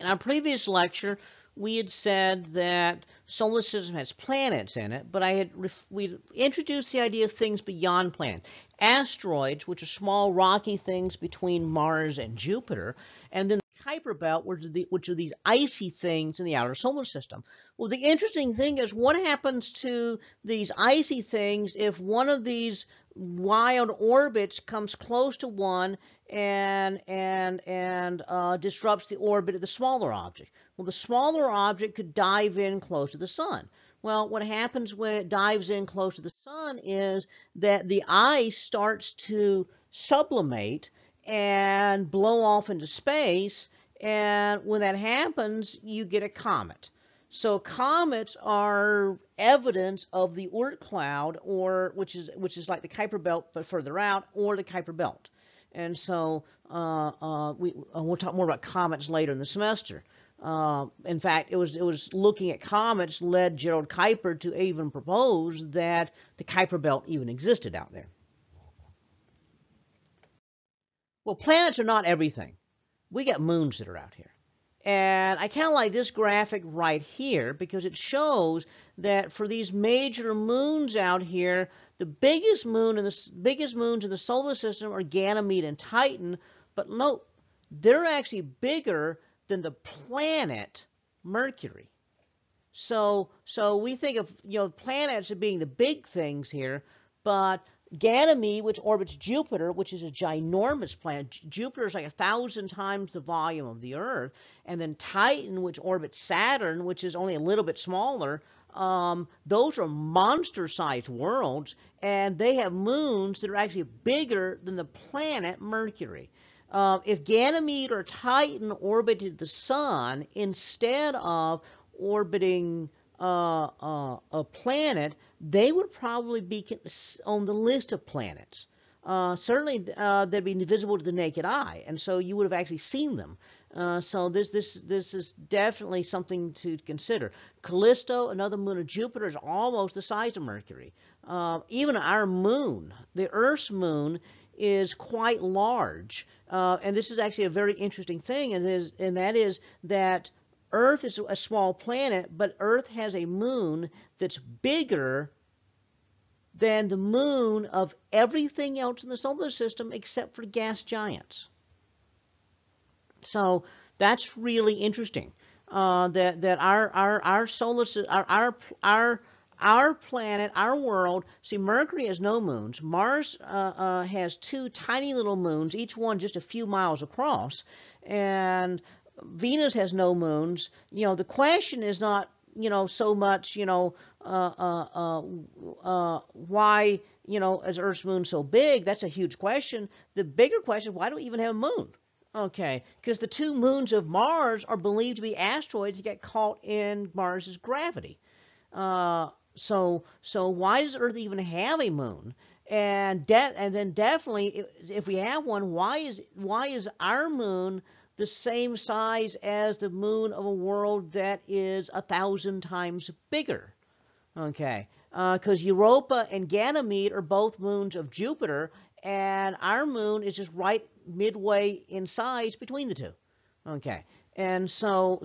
In our previous lecture, we had said that solar system has planets in it, but we introduced the idea of things beyond planets. Asteroids, which are small rocky things between Mars and Jupiter, and then the Kuiper Belt, which are these icy things in the outer solar system. Well, the interesting thing is what happens to these icy things if one of these wild orbits comes close to one and disrupts the orbit of the smaller object. Well, the smaller object could dive in close to the sun. Well, what happens when it dives in close to the sun is that the ice starts to sublimate and blow off into space, and when that happens, you get a comet. So comets are evidence of the Oort cloud, or which is like the Kuiper Belt but further out, or the Kuiper Belt. And so we'll talk more about comets later in the semester. In fact, it was looking at comets led Gerald Kuiper to even propose that the Kuiper Belt even existed out there. Well, planets are not everything. We got moons that are out here. And I kind of like this graphic right here because it shows that for these major moons out here, the biggest moons in the solar system are Ganymede and Titan, but note, they're actually bigger than the planet Mercury. So we think of planets as being the big things here, but Ganymede, which orbits Jupiter, which is a ginormous planet. Jupiter is like 1,000 times the volume of the Earth. And then Titan, which orbits Saturn, which is only a little bit smaller. Those are monster-sized worlds, and they have moons that are actually bigger than the planet Mercury. If Ganymede or Titan orbited the Sun instead of orbiting a planet, they would probably be on the list of planets. Certainly, they'd be visible to the naked eye, and so you would have actually seen them. So this is definitely something to consider. Callisto, another moon of Jupiter, is almost the size of Mercury. Even our moon, the Earth's moon, is quite large, and this is actually a very interesting thing, and that is that Earth is a small planet, but Earth has a moon that's bigger than the moon of everything else in the solar system except for gas giants. So that's really interesting. That our solar system, our planet, our world. See, Mercury has no moons. Mars has two tiny little moons, each one just a few miles across, and Venus has no moons. The question is not, so much, why, is Earth's moon so big? That's a huge question. The bigger question is, why do we even have a moon? Okay, because the two moons of Mars are believed to be asteroids that get caught in Mars's gravity. So why does Earth even have a moon? And then definitely, if we have one, why is our moon the same size as the moon of a world that is 1,000 times bigger? Okay, because Europa and Ganymede are both moons of Jupiter, and our moon is just right midway in size between the two. Okay, and so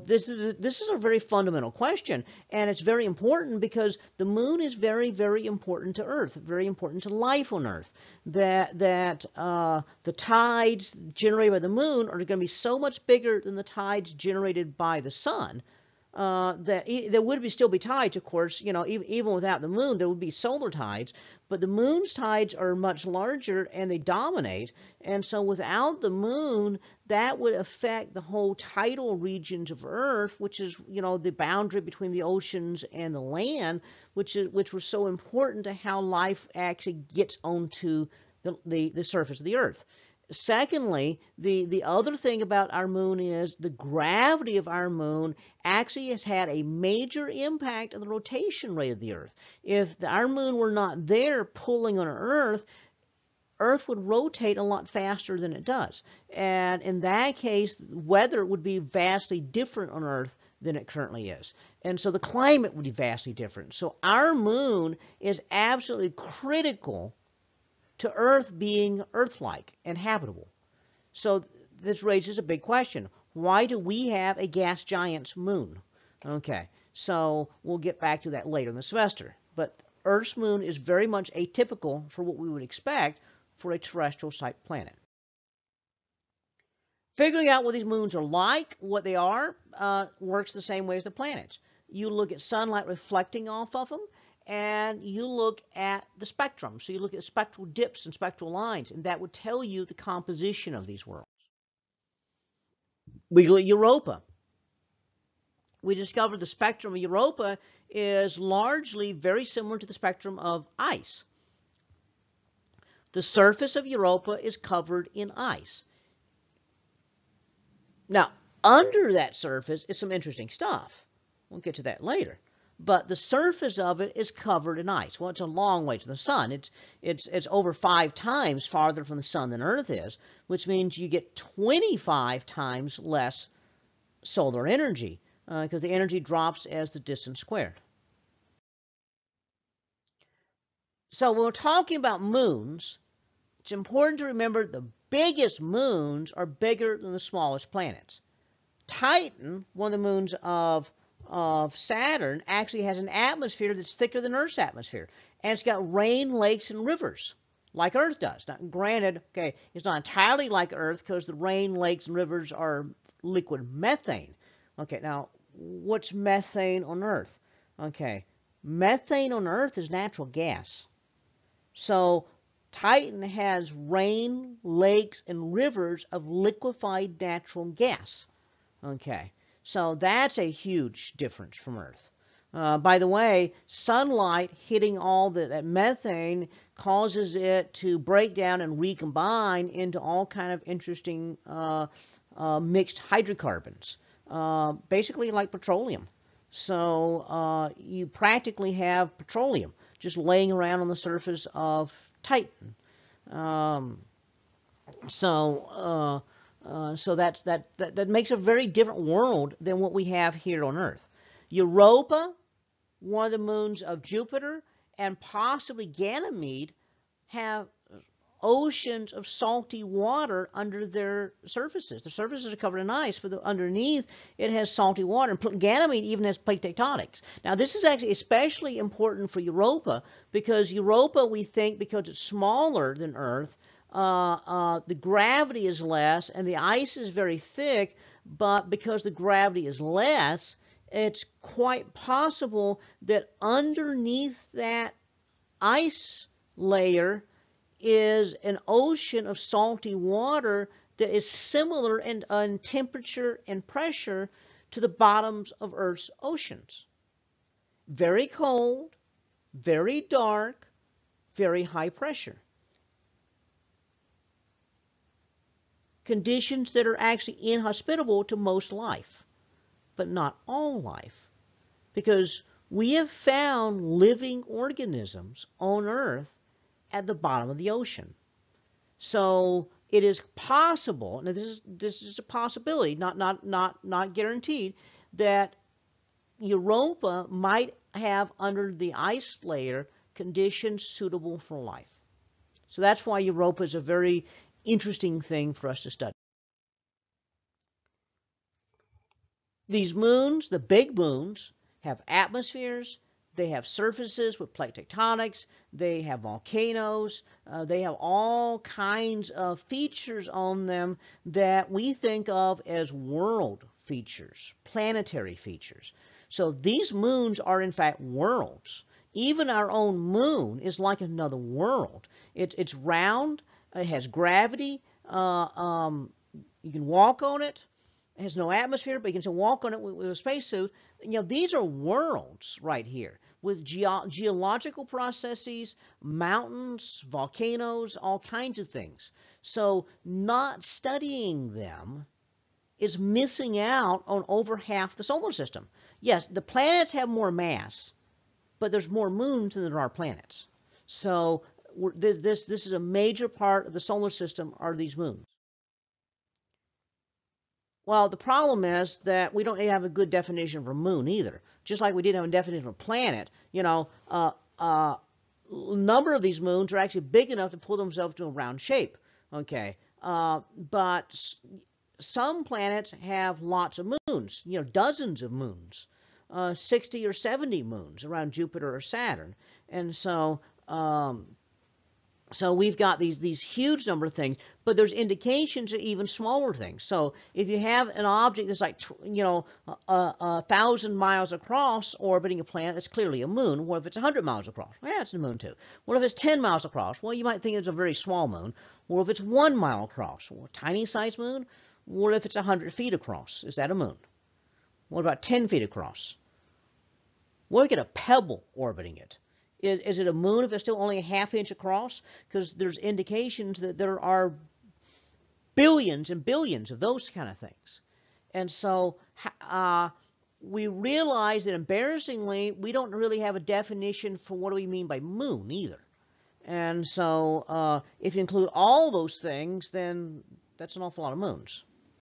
this is a very fundamental question, and it's very important because the moon is very, very important to Earth, very important to life on Earth. That the tides generated by the moon are going to be so much bigger than the tides generated by the sun. That there would still be tides, of course, even without the moon, there would be solar tides, but the moon's tides are much larger and they dominate, and so without the moon, that would affect the whole tidal regions of Earth, which is, the boundary between the oceans and the land, which was so important to how life actually gets onto the surface of the Earth. Secondly, the other thing about our moon is the gravity of our moon actually has had a major impact on the rotation rate of the Earth. If our moon were not there pulling on Earth, Earth would rotate a lot faster than it does. And in that case, weather would be vastly different on Earth than it currently is. And so the climate would be vastly different. So our moon is absolutely critical to Earth being Earth-like and habitable. So this raises a big question. Why do we have a gas giant's moon? Okay, so we'll get back to that later in the semester. But Earth's moon is very much atypical for what we would expect for a terrestrial-type planet. Figuring out what these moons are like, what they are, works the same way as the planets. You look at sunlight reflecting off of them, and you look at the spectrum. So you look at spectral dips and spectral lines, and that would tell you the composition of these worlds. We look at Europa. We discovered the spectrum of Europa is largely very similar to the spectrum of ice. The surface of Europa is covered in ice. Now, under that surface is some interesting stuff. We'll get to that later. But the surface of it is covered in ice. Well, it's a long way to the sun. It's over 5 times farther from the sun than Earth is, which means you get 25 times less solar energy because the energy drops as the distance squared. So when we're talking about moons, it's important to remember the biggest moons are bigger than the smallest planets. Titan, one of the moons of Saturn, actually has an atmosphere that's thicker than Earth's atmosphere. And it's got rain, lakes, and rivers, like Earth does. Now, granted, okay, it's not entirely like Earth because the rain, lakes, and rivers are liquid methane. Okay, now, what's methane on Earth? Okay, methane on Earth is natural gas. So Titan has rain, lakes, and rivers of liquefied natural gas. Okay, so that's a huge difference from Earth. By the way, sunlight hitting all that methane causes it to break down and recombine into all kind of interesting mixed hydrocarbons, basically like petroleum. So you practically have petroleum just laying around on the surface of Titan. So that makes a very different world than what we have here on Earth. Europa, one of the moons of Jupiter, and possibly Ganymede have oceans of salty water under their surfaces. The surfaces are covered in ice, but underneath it has salty water. And Ganymede even has plate tectonics. Now, this is actually especially important for Europa because Europa, we think, because it's smaller than Earth, the gravity is less and the ice is very thick, but because the gravity is less, it's quite possible that underneath that ice layer is an ocean of salty water that is similar in temperature and pressure to the bottoms of Earth's oceans. Very cold, very dark, very high pressure. Conditions that are actually inhospitable to most life, but not all life, because we have found living organisms on Earth at the bottom of the ocean. So it is possible, now this is a possibility, not guaranteed, that Europa might have under the ice layer conditions suitable for life. So that's why Europa is a very interesting thing for us to study. These moons, the big moons, have atmospheres, they have surfaces with plate tectonics, they have volcanoes, they have all kinds of features on them that we think of as world features, planetary features. So these moons are in fact worlds. Even our own moon is like another world. It's round, it has gravity, you can walk on it. It has no atmosphere, but you can still walk on it with a spacesuit. You know, these are worlds right here with geological processes, mountains, volcanoes, all kinds of things. So not studying them is missing out on over half the solar system. Yes, the planets have more mass, but there's more moons than there are planets. So this is a major part of the solar system are these moons. Well, the problem is that we don't have a good definition for moon either. Just like we didn't have a definition for planet, you know, a number of these moons are actually big enough to pull themselves to a round shape. Okay, but some planets have lots of moons, dozens of moons, 60 or 70 moons around Jupiter or Saturn. And so we've got these huge number of things, but there's indications of even smaller things. So if you have an object that's like 1,000 miles across orbiting a planet, that's clearly a moon. What if it's 100 miles across? Well, yeah, it's a moon too. What if it's 10 miles across? Well, you might think it's a very small moon. What if it's 1 mile across? Well, a tiny sized moon. What if it's 100 feet across? Is that a moon? What about 10 feet across? What if we get a pebble orbiting it? Is it a moon if it's still only a ½ inch across? Because there's indications that there are billions and billions of those kind of things. And so we realize that, embarrassingly, we don't really have a definition for what do we mean by moon either. And so if you include all those things, then that's an awful lot of moons.